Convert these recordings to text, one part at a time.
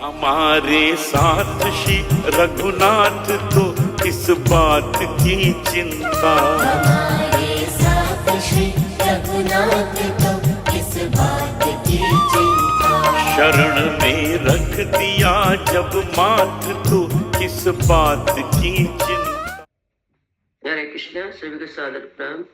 हमारे साथ श्री रघुनाथ तो किस बात की चिंता, हमारे साथ श्री रघुनाथ तो किस बात की चिंता। शरण में रख दिया जब माथ तो किस बात की चिंता। हरे कृष्ण। सभी को सादर प्रणाम।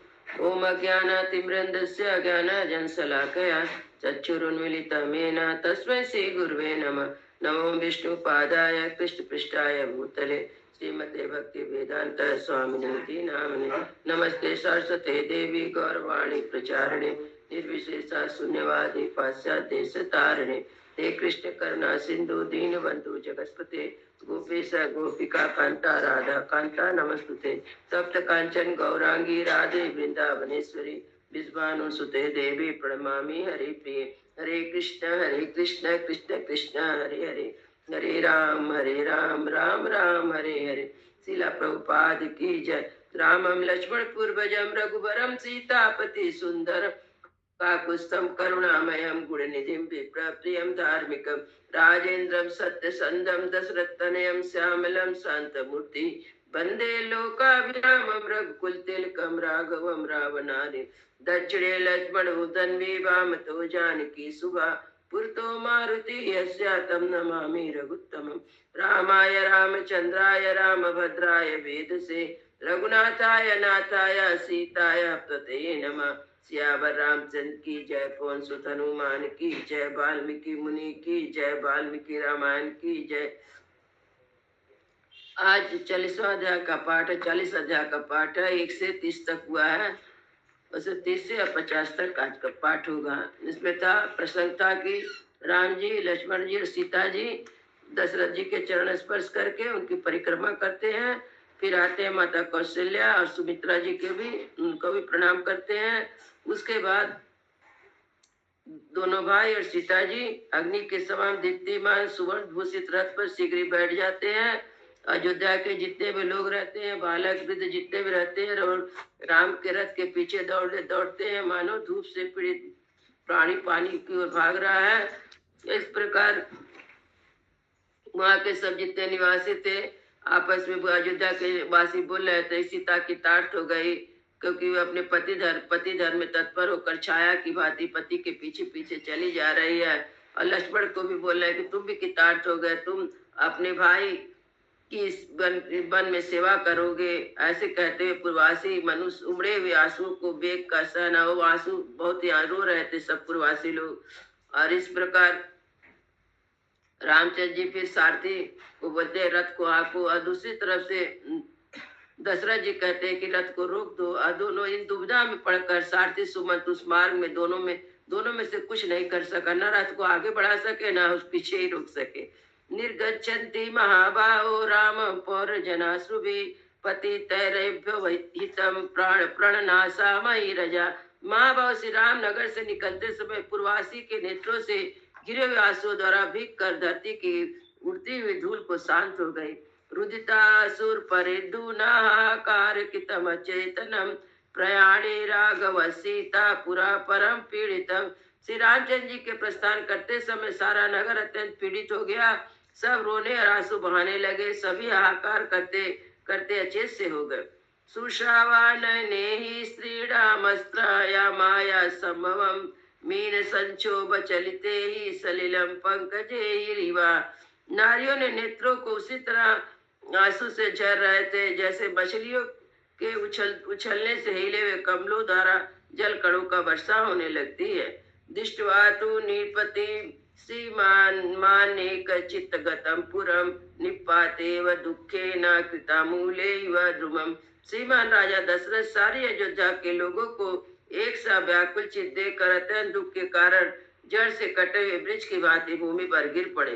ओम अज्ञानातिमिरन्धस्य अज्ञानजनशलाकया चक्षुरुन्मीलितं येन तस्मै श्री गुरुवे नमः। नमो विष्णुपादाय कृष्णपृष्ठाय भूतले श्रीमते भक्ति वेदांत स्वामिनिति नामने। नमस्ते सरस्वते देवी गौरवाणी प्रचारिणे निर्विशेषा शून्यवादी पाश्चात्य देशतारिणे। हे कृष्ण करुणा सिंधु दीनबंधु जगत्पते गोपीश गोपिका कांता राधा कांता नमस्तुते। सप्त कांचन गौरांगी राधे वृंदावनेश्वरी विश्वानुसुते देवी प्रणमामि हरि प्रिय। हरे कृष्ण कृष्ण कृष्ण हरे हरे, हरे राम राम राम हरे हरे। शिला प्रभुपाद की जय। रामं लक्ष्मण पूर्वजं रघुवरं सीतापति सुंदरम काकुत्स्थं करुणामयं गुणनिधिं विप्रप्रियं धार्मिकं राजेन्द्रं सत्यसन्धं दशरथतनयं श्यामलं शान्तमूर्ति वन्दे लोकाभिरामं रघुकुलतिलकं राघवं रावणानि दक्षिणे लक्ष्मणोदन्वी वामतो जानकी सुभा पुरतो मारुति यस्य तं नमामि रघुत्तमं। रामाय रामचन्द्राय रामभद्राय वेदसे रघुनाथाय नाथाय सीताय पतये नमः। सियावर रामचंद्र की जय, पवन सुत हनुमान की जय, वाल्मीकि मुनि की जय, वाल्मीकि रामायण की जय। आज 40वां अध्याय का पाठ है। 40 अध्याय का पाठ है। 1 से 30 तक हुआ है। वैसे 30 से 50 तक आज का पाठ होगा। इसमें था प्रसंग था कि राम जी, लक्ष्मण जी और सीता जी दशरथ जी के चरण स्पर्श करके उनकी परिक्रमा करते हैं। फिर आते हैं माता कौशल्या और सुमित्रा जी के भी, उनको भी प्रणाम करते हैं। उसके बाद दोनों भाई और सीता जी अग्नि के समान दीप्तिमान सुवर्ण भूषित रथ पर शीघ्र बैठ जाते हैं। अयोध्या के जितने भी लोग रहते हैं, बालक वृद्ध जितने भी रहते हैं, और राम के रथ के पीछे दौड़ते हैं मानो धूप से पीड़ित प्राणी पानी की ओर भाग रहा है। इस प्रकार वहाँ के सब जितने निवासी थे आपस में अयोध्या के वासी बोल रहे थे सीता की ताट हो गई, क्योंकि वो अपने पति धर्म में तत्पर होकर छाया की भांति पति के पीछे पीछे चली जा रही है। और लक्ष्मण को भी बोल रहे कि तुम भी कितार्थ हो गए, तुम अपने भाई की इस वन में सेवा करोगे। ऐसे कहते हुए पूर्वासी मनुष्य उमड़े हुए आंसुओं को बेग का सहना, वो आंसू बहुत ही रो रहे थे सब पूर्वासी लोग। और इस प्रकार रामचंद्र जी फिर सारथी को बोलते रथ को आको, और दूसरी तरफ से दशरथ जी कहते हैं कि रथ को रोक दो। और दोनों इन दुविधा में पड़कर सारथी सुमंत उस मार्ग में दोनों में से कुछ नहीं कर सका, न रथ को आगे बढ़ा सके न उस पीछे ही रोक सके। निर्गच्छन्ति महाबाहो राम पौर जनाश्रुभि पति तैरेभ्यो हितम प्राण प्रणनाशा मई रजा। महाबाहो श्री राम नगर से निकलते समय पूर्वासी के नेत्रों से गिरे हुए आंसुओं द्वारा भीग कर धरती की उड़ती हुई धूल को शांत हो गई। रुदितासुर परिदुनाकार कितम चेतनम प्रयाणे राघव सीता पुरा परम पीड़ितम। श्री रामचंद्र जी के प्रस्थान करते समय सारा नगर अत्यंत पीड़ित हो गया। सब रोने और आंसू बहाने लगे। सभी हाहाकार करते करते अचेत से हो गए। सुश्रावान ही श्रीरामस्त्राया माया संभवम मीन संक्षोभ चलिते ही सलिलम पंकजे ही रिवा। नारियों ने नेत्रों को उसी तरह आंसू से झर रहे थे जैसे मछलियों के उछलने से हिले हुए कमलों द्वारा जल कणों का वर्षा होने लगती है। दृष्ट्वा तु निपति श्रीमान माने कचित गतम पुरम निपातेव दुखे न कृता मूले व ध्रुमम। श्रीमान राजा दशरथ सारी अयोध्या के लोगों को एक सा व्याकुल चित देखकर अत्यंत दुख के कारण जड़ से कटे हुए वृक्ष की भांति भूमि पर गिर पड़े।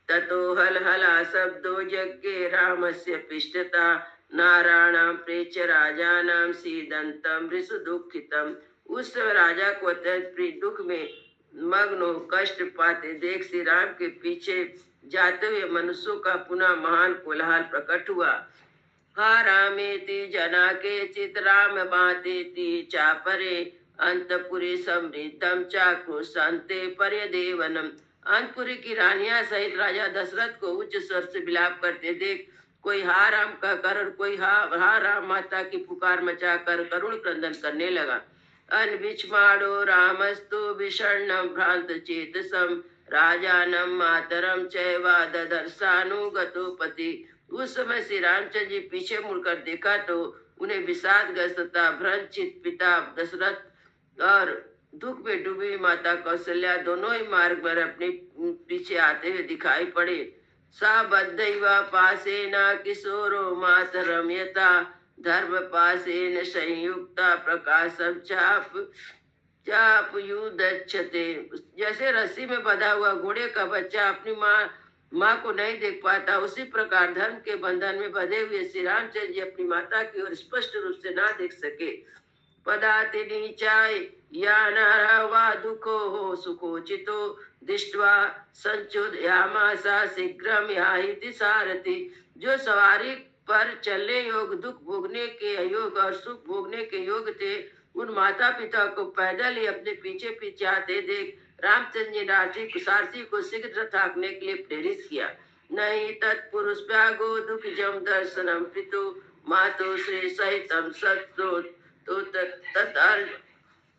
ततो हल हला शब्दो यज्ञे रामस्य पिष्टता नारायणं प्रेच राजानां सीदंतम ऋषु दुखितम। उस समय राजा को अत्यंत दुख में मग्न हो कष्ट पाते देख श्री राम के पीछे जाते हुए मनुष्यों का पुनः महान कोलाहल प्रकट हुआ। हा रामेति जना के चित राम बातेति चापरे अंतपुरी समृद्धम चाक्रोशांते पर्यदेवनम। अंतपुरी की रानियां सहित राजा दशरथ को उच्च स्वर से विलाप करते देख कोई हा राम कहकर और कोई हा राम माता की पुकार मचाकर करुण क्रंदन करने लगा। अनभिक्षमाणो रामस्तु विषण्णं भ्रांत चेतसम राजानम मातरम चैवा ददर्शानुगतो पति। उस समय श्री रामचंद्र जी पीछे मुड़कर देखा तो उन्हें विषादग्रस्त तथा भ्रंचित पिता दशरथ और दुख में डूबी माता कौशल्या दोनों ही मार्ग पर अपने पीछे आते हुए दिखाई पड़े। सा बद्ध पासेन किशोरो मातरम यथा धर्म पासेन संयुक्ता प्रकाशम चाप चाप युदच्छते। जैसे रस्सी में बंधा हुआ घोड़े का बच्चा अपनी माँ को नहीं देख पाता, उसी प्रकार धर्म के बंधन में बंधे हुए श्री रामचंद्र जी अपनी माता की ओर स्पष्ट रूप से ना देख सके। पदाति नीचाय या नारा वा दुखो हो सुखोचितो दृष्ट्वा संचुदयामासा शीघ्रम याहिति सारथि। जो सवारी पर चलने योग, दुख भोगने के अयोग और सुख भोगने के योग थे, उन माता पिता को पैदल ही अपने पीछे पीछे आते देख रामचंद्र जी सारथी को शीघ्र रथ हाँकने के लिए प्रेरित किया। नहीं तत्पुरुष प्यागो दुख जम दर्शनम पितु मातो श्री सहितम सत्तो तो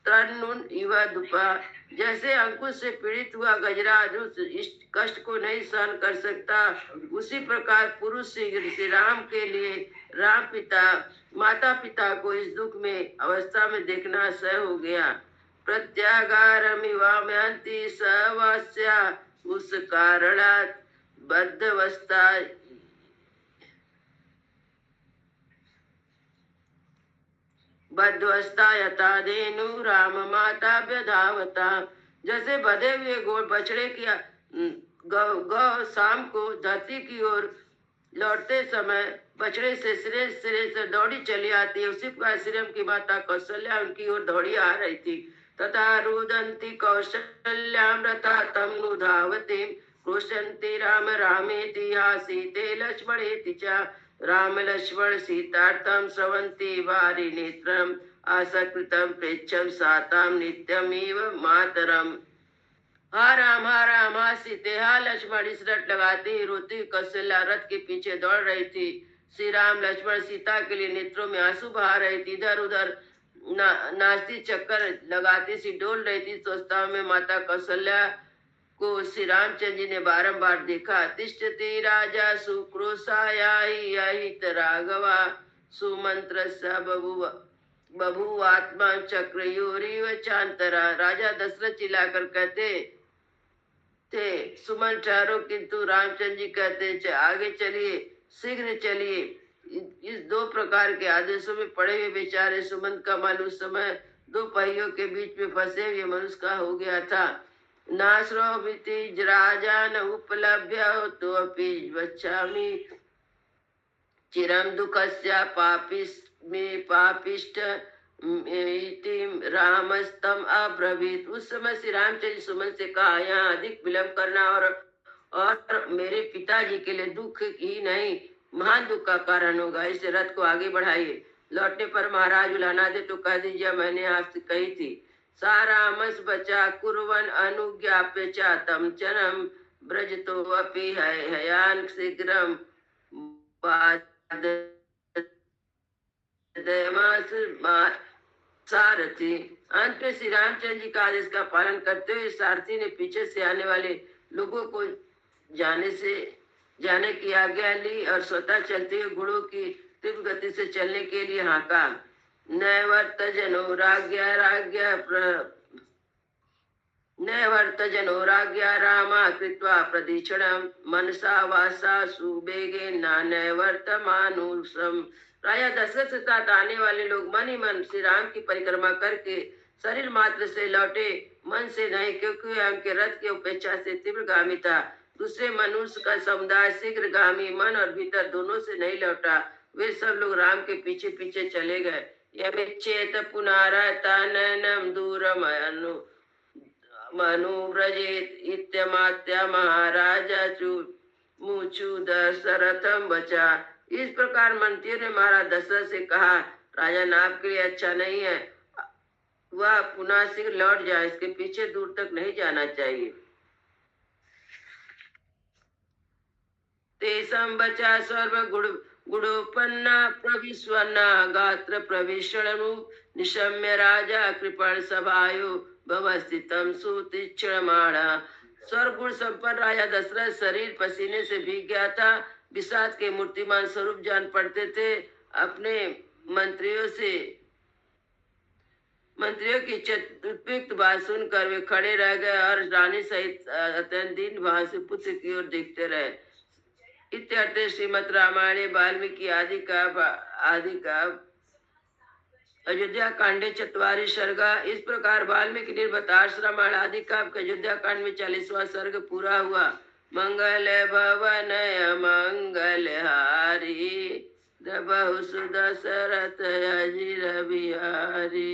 तन्नुन इवा दुपा। जैसे अंकुश से पीड़ित हुआ गजरा जो इस कष्ट को नहीं सहन कर सकता, उसी प्रकार पुरुष श्री राम के लिए राम पिता माता पिता को इस दुख में अवस्था में देखना सह हो गया। प्रत्यागारमिवाम्यन्ति सवास्या उस कारणात् बद्धवस्था बद्धवस्था यथा धेनु राम माता व्यधावता। जैसे बधे हुए गोड़ बछड़े की गौ शाम को धरती की ओर लौटते समय बछड़े से सिरे सिरे से दौड़ी चली आती है, उसी प्रकार श्रीराम की माता कौशल्या उनकी ओर दौड़ी आ रही थी। तथा रुदंती कौशल्याम रथा तम नु धावती क्रोशंती राम रामेति हा सीते लक्ष्मणेति च। राम लक्ष्मण सीतार्थम स्रवंती वारि नेत्रम आसकृतम प्रेच्छम साताम नित्यमेव मातरम। हा राम हा सीते हा लक्ष्मण इस रट लगाती रोती कौशल्या रथ के पीछे दौड़ रही थी। श्री राम लक्ष्मण सीता के लिए नेत्रों में आंसू बहा रही थी, इधर उधर नाचती चक्कर लगाती सी डोल रही थी। सोचता में माता कौशल्या को श्री रामचंद्र जी ने बारंबार देखा। तिष्ठति राजा सुक्रोशायाहित राघवा सुमंत्र बभुवात्मा चक्रयोरिव चांतरा। राजा दशरथ चिल्लाकर कहते थे सुमन ठहरो, किंतु रामचंद्र जी कहते आगे चलिए, शीघ्र चलिए। इस दो प्रकार के आदेशों में पड़े हुए बेचारे सुमंत का मन उस समय दो पहियों के बीच में फंसे हुए मनुष्य का हो गया था। नाश्रोभिति राजा न उपलभ्य तो अपि वच्छामि चिरम दुखस्य पापिष्ट रामस्तम अब्रवीत। उस समय श्री रामचंद्र सुमन से कहा, यहाँ अधिक विलंब करना और मेरे पिताजी के लिए दुख ही नहीं महान दुख का कारण होगा, इसे रथ को आगे बढ़ाइए। लौटने पर महाराज उलाना दे तो कह दीजिए मैंने आपसे कही थी। सारामस बचा कुर्वन अनुज्ञाप्य चातम चनम ब्रजतो अपि हयान शीघ्रम सारथी। अंत में श्री रामचंद्र जी का आदेश का पालन करते हुए सारथी ने पीछे से आने वाले लोगों को जाने की आज्ञा ली और स्वतः चलते हुए घोड़ों की तीव्र गति से चलने के लिए हाँका। नैवर्त जनो राज्ञा रामा कृत्वा प्रदीक्षणम मनसा वासा सुबेगे नैवर्त मानुषम। राजा दशरथ के साथ आने वाले लोग मन ही मन श्री राम की परिक्रमा करके शरीर मात्र से लौटे, मन से नहीं, क्योंकि उनके रथ की अपेक्षा से तीव्रगामी था। दूसरे मनुष्य का समुदाय शीघ्रगामी मन और भीतर दोनों से नहीं लौटा। वे सब लोग राम के पीछे पीछे चले गए। यमिच्छेत पुनरतननं दूरमनु मनुव्रजेत इत्यमात्य महाराजा मुचु दशरथम बचा। इस प्रकार मंत्रियों ने महाराज दशरथ से कहा, राजा नाम के लिए अच्छा नहीं है, वह पुनः शीघ्र लौट जाए, इसके पीछे दूर तक नहीं जाना चाहिए। संबचा सर्व गुणोपन्ना प्रविस्वन्ना गात्र प्रविषणनु निशम्य राजा कृपण सभायो भवस्थितम सुतीक्षणमाणा। सर्वगुण संपन्न राजा दशरथ शरीर पसीने से भीग गया था। विषाद के मूर्तिमान स्वरूप जान पड़ते थे। अपने मंत्रियों की उपयुक्त बात सुनकर वे खड़े रह गए और रानी सहित अत्यंत दीन भाव से पुत्र की ओर देखते रहे। इत्यर्थे श्रीमद् रामायणे वाल्मीकि आदि का अयोध्या कांडे चतवारी सर्गा। इस प्रकार वाल्मीकि निर्भतार्ष रामायण आदि काव्य का अयोध्या कांड में 40वां सर्ग पूरा हुआ। मंगल भवन मंगल हारी बहु सुदशरथ अजिर बिहारी।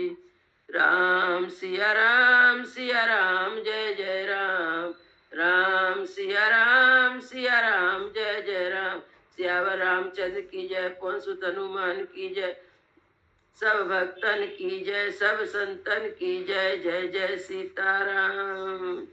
राम सिया राम जय जय राम। राम सिया राम जय जय राम। सियावर रामचंद्र की जय। पवन सुत हनुमान की जय। सब भक्तन की जय। सब संतन की जय। जय जय सीताराम।